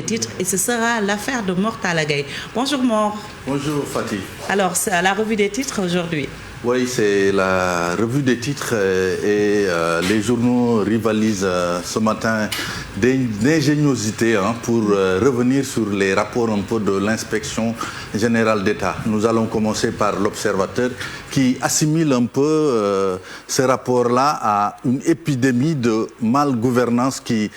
titres et ce sera l'affaire de Mor Talla Gaye. Bonjour Mor. Bonjour Fatih. Alors, c'est la revue des titres aujourd'hui. Oui, c'est la revue des titres et les journaux rivalisent ce matin d'ingéniosité pour revenir sur les rapports un peu de l'inspection générale d'État. Nous allons commencer par l'Observateur qui assimile un peu ce rapport-là à une épidémie de malgouvernance qui,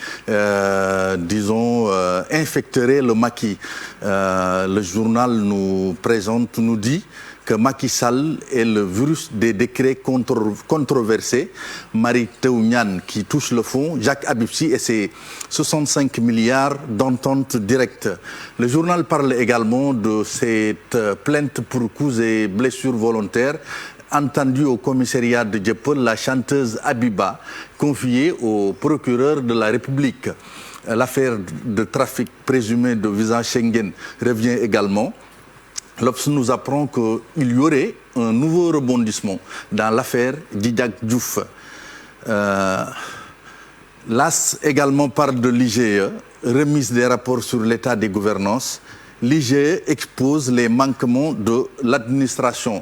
infecterait le maquis. Le journal nous dit que Macky Sall est le virus des décrets controversés. Mary Teuw Niane qui touche le fond, Jacques Habib Sy et ses 65 milliards d'ententes directes. Le journal parle également de cette plainte pour coups et blessures volontaires entendue au commissariat de Dieuppeul, la chanteuse Abiba, confiée au procureur de la République. L'affaire de trafic présumé de visa Schengen revient également. L'Obs nous apprend qu'il y aurait un nouveau rebondissement dans l'affaire Didiak Diouf. L'AS également parle de l'IGE, remise des rapports sur l'état des gouvernances. L'IGE expose les manquements de l'administration.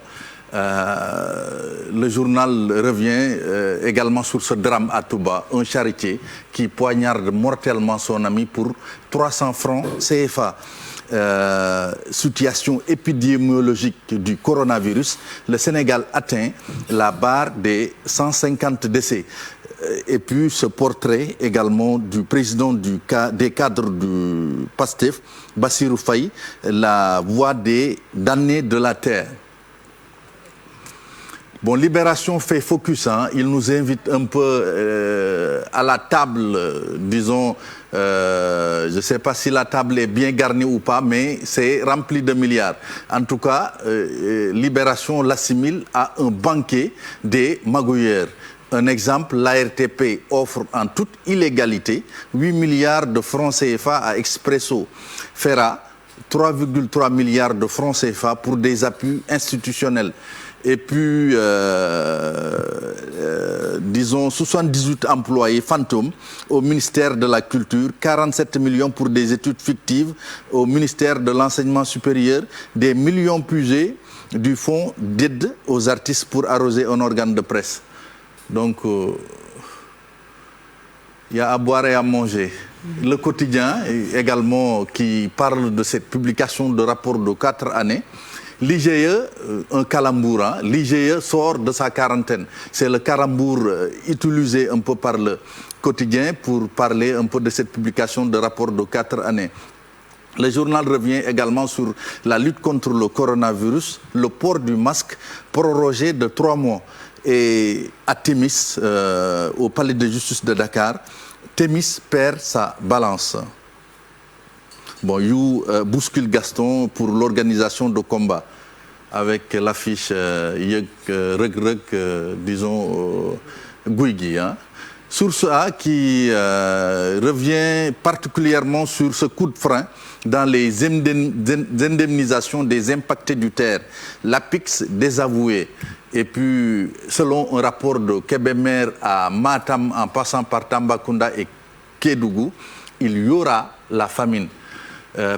Le journal revient également sur ce drame à Touba, un charretier qui poignarde mortellement son ami pour 300 francs CFA. Situation épidémiologique du coronavirus, le Sénégal atteint la barre des 150 décès. Et puis ce portrait également du président des cadres du PASTEF, Bassirou Faye, la voix des damnés de la terre. Bon, Libération fait focus, il nous invite un peu à la table, disons, je ne sais pas si la table est bien garnie ou pas, mais c'est rempli de milliards. En tout cas, Libération l'assimile à un banquet des magouilleurs. Un exemple, l'ARTP offre en toute illégalité 8 milliards de francs CFA à Expresso. Ferra, 3,3 milliards de francs CFA pour des appuis institutionnels. Et puis, 78 employés fantômes au ministère de la Culture, 47 millions pour des études fictives au ministère de l'Enseignement supérieur, des millions puisés du fonds d'aide aux artistes pour arroser un organe de presse. Donc, il y a à boire et à manger. Le Quotidien également qui parle de cette publication de rapport de 4 années. L'IGE, un calembour, l'IGE sort de sa quarantaine. C'est le calembour utilisé un peu par le Quotidien pour parler un peu de cette publication de rapport de 4 années. Le journal revient également sur la lutte contre le coronavirus, le port du masque prorogé de 3 mois. Et à Témis, au palais de justice de Dakar, Témis perd sa balance. Bon, You bouscule Gaston pour l'organisation de combat avec l'affiche disons, Guigui. Source A qui revient particulièrement sur ce coup de frein dans les indemnisations des impactés du terre. L'APIX désavoué. Et puis, selon un rapport de Kébémer à Matam en passant par Tambacounda et Kédougou, il y aura la famine.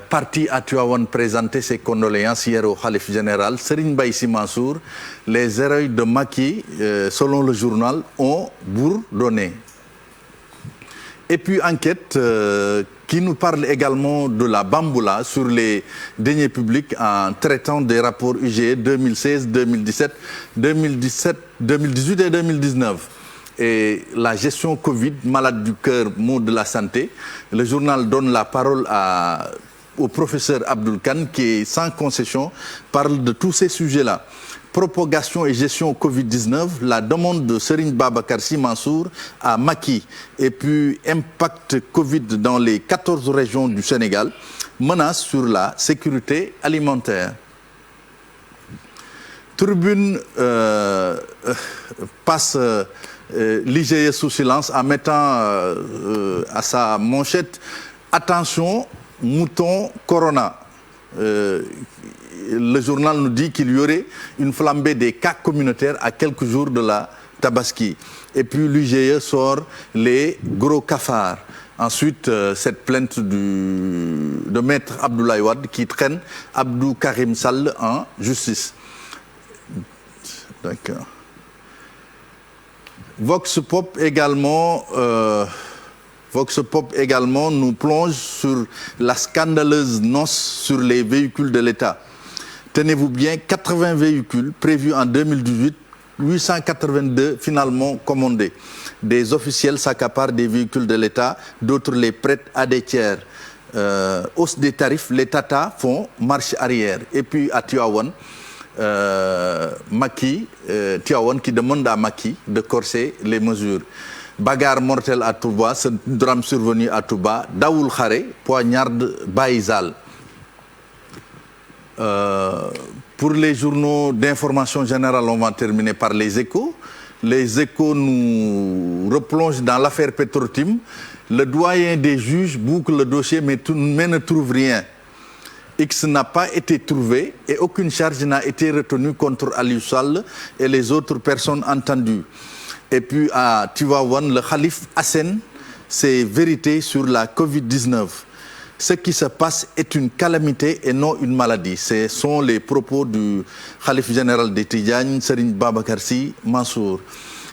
Parti à Tivaouane présenter ses condoléances hier au Khalif général Serigne Mbaye Sy Mansour. Les héros de Macky, selon le journal, ont bourdonné. Et puis enquête qui nous parle également de la bamboula sur les deniers publics en traitant des rapports IGE 2016, 2017, 2018 et 2019. Et la gestion Covid, malade du cœur, mot de la santé. Le journal donne la parole au professeur Abdoul Kane qui, sans concession, parle de tous ces sujets-là. Propagation et gestion Covid-19, la demande de Serigne Babacar Sy Mansour à Macky. Et puis, impact Covid dans les 14 régions du Sénégal, menace sur la sécurité alimentaire. Tribune passe l'IGE sous silence en mettant à sa manchette « Attention, mouton corona ». Le journal nous dit qu'il y aurait une flambée des cas communautaires à quelques jours de la Tabaski. Et puis l'IGE sort les gros cafards. Ensuite, cette plainte du de Maître Abdoulaye Wade qui traîne Abdou Karim Sall en justice. D'accord. Vox Pop également nous plonge sur la scandaleuse noce sur les véhicules de l'État. Tenez-vous bien, 80 véhicules prévus en 2018, 882 finalement commandés. Des officiels s'accaparent des véhicules de l'État, d'autres les prêtent à des tiers. Hausse des tarifs, les Tata font marche arrière. Et puis à Tivaouane, Tivaouane qui demande à Macky de corser les mesures. Bagarre mortelle à Touba, ce drame survenu à Touba, Daoul Khare, poignarde Baïzal. Pour les journaux d'information générale, on va terminer par les Échos. Les Échos nous replongent dans l'affaire Petrotim. Le doyen des juges boucle le dossier mais ne trouve rien. X n'a pas été trouvé et aucune charge n'a été retenue contre Aliou Sall et les autres personnes entendues. Et puis à Tivaouane, le Khalif assène ses vérités sur la Covid-19. Ce qui se passe est une calamité et non une maladie. Ce sont les propos du Khalif général des Tidjanes, Serigne Babacar Sy Mansour.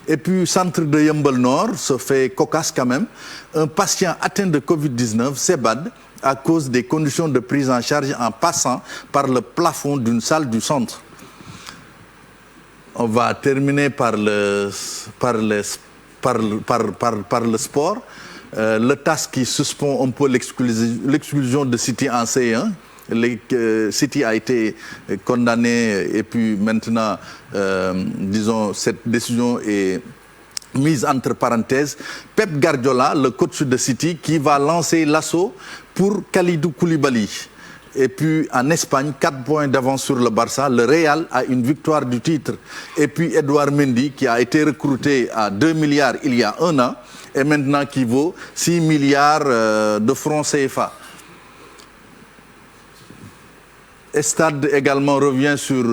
Et puis, centre de Yeumbeul Nord se fait cocasse quand même. Un patient atteint de Covid-19 s'évade à cause des conditions de prise en charge en passant par le plafond d'une salle du centre. On va terminer par le sport. Le TAS qui suspend un peu l'exclusion de City en C1. City a été condamné et puis maintenant, disons, cette décision est mise entre parenthèses. Pep Guardiola, le coach de City, qui va lancer l'assaut pour Kalidou Koulibaly. Et puis en Espagne, 4 points d'avance sur le Barça. Le Real a une victoire du titre. Et puis Edouard Mendy, qui a été recruté à 2 milliards il y a un an, et maintenant qui vaut 6 milliards de francs CFA. Stade également revient sur,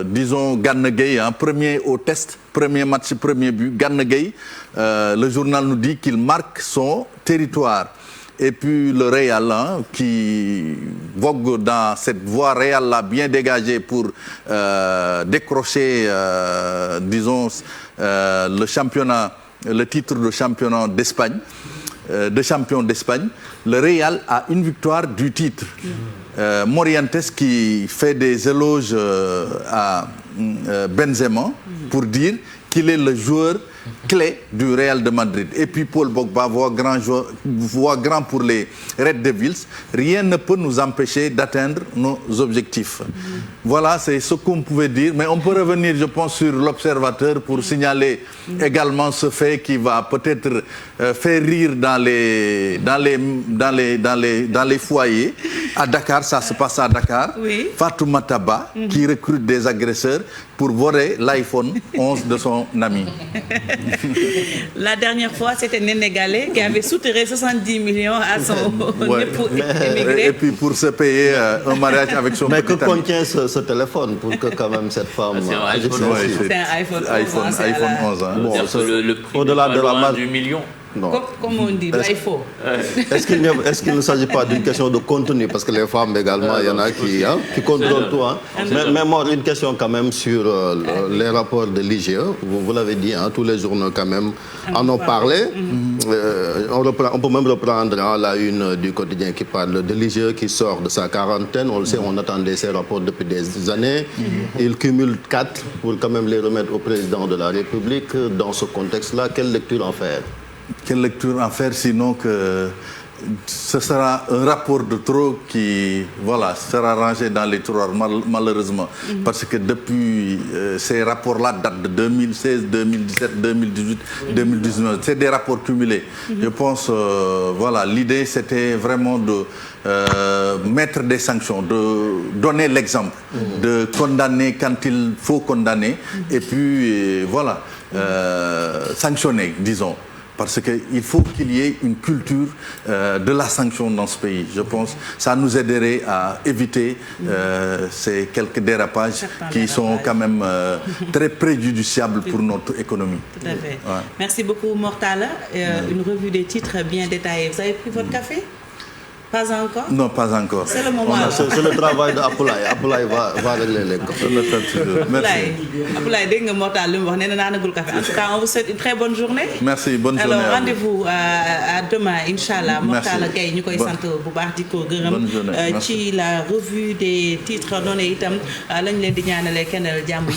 disons, Gana Gueye, premier au test, premier match, premier but. Gana Gueye, le journal nous dit qu'il marque son territoire. Et puis le Real, qui vogue dans cette voie Real-là bien dégagée pour décrocher, disons, le championnat, le titre de championnat d'Espagne, de champion d'Espagne. Le Real a une victoire du titre. Morientes qui fait des éloges à Benzema pour dire qu'il est le joueur clé du Real de Madrid. Et puis Paul Pogba voit grand pour les Red Devils. Rien ne peut nous empêcher d'atteindre nos objectifs. Voilà, c'est ce qu'on pouvait dire. Mais on peut revenir, je pense, sur l'Observateur pour signaler également ce fait qui va peut-être faire rire dans les foyers. À Dakar, ça se passe à Dakar. Oui. Fatoumata Ba, qui recrute des agresseurs pour voler l'iPhone 11 de son ami. La dernière fois, c'était Nénégalais qui avait soutiré 70 millions à son époux émigré. Et puis pour se payer un mariage avec son petit ami. Mais que contient ce téléphone pour que quand même cette femme... C'est un iPhone 11. Hein. Bon, le prix au-delà de la du million. Non. Comme on dit, l'iPhone. Est-ce qu'il ne s'agit pas d'une question de contenu? Parce que les femmes également, il y en a qui contrôlent tout. Mais moi, une question quand même sur les rapports de l'IGE. Vous l'avez dit, tous les journaux quand même en ont parlé. On peut même reprendre la une du quotidien qui parle de l'IGE qui sort de sa quarantaine. On le sait, on attendait ces rapports depuis des années. Il cumule 4 pour quand même les remettre au président de la République. Dans ce contexte-là, quelle lecture en faire? Quelle lecture en faire sinon que ce sera un rapport de trop qui sera rangé dans les tiroirs malheureusement. Parce que depuis ces rapports-là datent de 2016, 2017, 2018, 2019. C'est des rapports cumulés. Je pense, l'idée c'était vraiment de mettre des sanctions, de donner l'exemple, de condamner quand il faut condamner et puis sanctionner, disons. Parce qu'il faut qu'il y ait une culture de la sanction dans ce pays. Je pense que ça nous aiderait à éviter ces quelques dérapages qui sont quand même très préjudiciables pour notre économie. Tout à fait. Ouais. Merci beaucoup, Mortala. Une revue des titres bien détaillée. Vous avez pris votre café? Pas encore. Non, pas encore. C'est le moment. C'est le travail de Apulaye. Apulaye va régler les cas. Merci. Apulaye dégg nga Mortal li mu wax nee na naanagul café. En tout cas, on vous souhaite une très bonne journée. Merci, bonne journée. Alors rendez-vous à demain inchallah. Mortal Gaye ñu koy sant bu baax di ko gërëm ci la revue des titres noonu itam lañ leen di ñaanalee kenn jàmm.